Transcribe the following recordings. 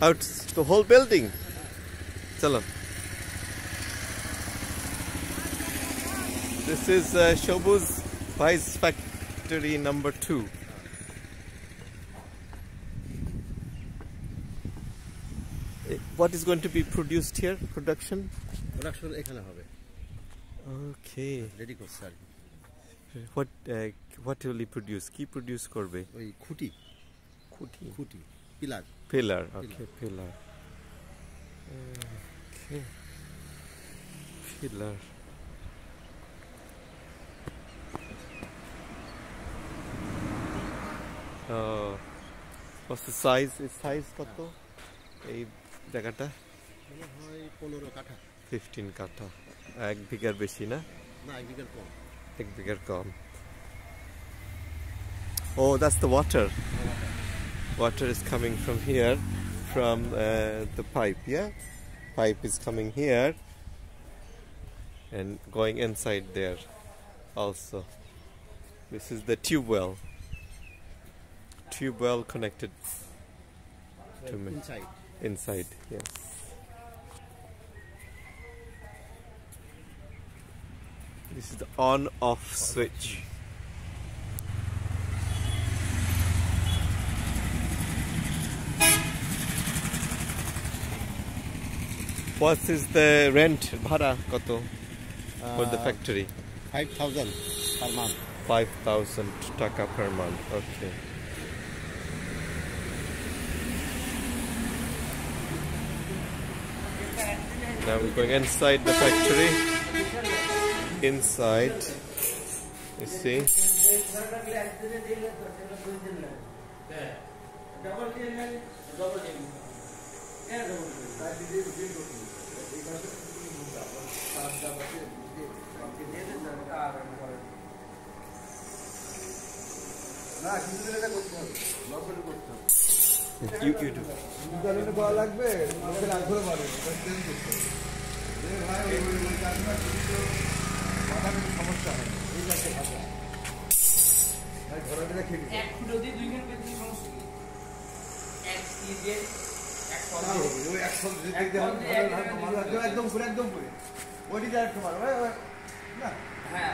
Out the whole building. Chalo. This is Shobuz Pies Factory number 2. What is going to be produced here? Production? Production ekhane hobe. Okay. Ready korche ar কি what will he produce? কি produce করবে? ওই খুঁটি pillar okay, pillar. Okay. Pillar. What's the size? Is size কত? এই জায়গাটা মনে হয় 15 কাঠা 15 কাঠা এক বিঘার বেশি না এক বিঘার কম bigger com. Oh, that's the water. Water is coming from here, from the pipe, yeah? Pipe is coming here and going inside there also. This is the tube well. Tube well connected to me. Inside, yes. This is the on-off switch. What is the rent? Bhara koto for the factory? 5,000 per month. 5,000 taka per month. Okay. Now we're going inside the factory. Inside, you see. You do. সমস্যা হয় এই যাচ্ছে ভাষা ভাই ঘোরাটা খেয়ে এক foot যদি দুই ঘন্টা বেশি সমস্যা কি এক সিজে এক ফল ওই এক ফল যদি দেখতে একদম পুরো ওইটি যা একটু মারো না হ্যাঁ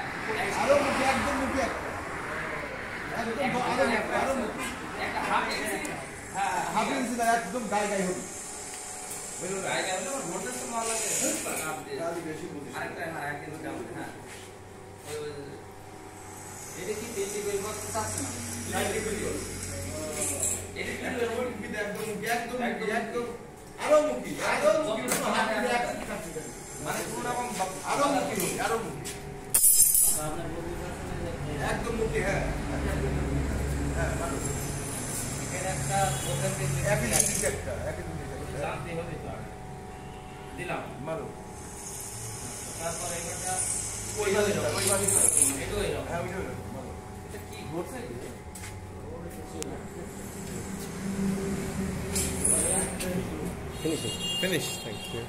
আরো মুখে একদম মুখে একদম আরো মুখে একটা হাফ ইঞ্চি হ্যাঁ হাফ ইঞ্চি না একদম গায়ে হবে বলো গায়ে হলো মোটর তো মাল লাগে আপনি বেশি বুঝি আরেকটা হ্যাঁ এক কিন্তু দাম হ্যাঁ এটা কি বেশি করে করতে চাচ্ছেন না সাইডে করে এটা কি রোড কি একদম আরো মুখি মানে পুরো আরো মুখি আপনার বলতে একদম মুখি হ্যাঁ হ্যাঁ মানে এখানে একটা প্রবলেম দিতে একই একটা জানতে হবে তো দিলাম মারো তারপর এটা ওইভাবে এটা ওইরকম হ্যাঁ ওইটা মারো এটা কি ঘটছে Finish. Thank you.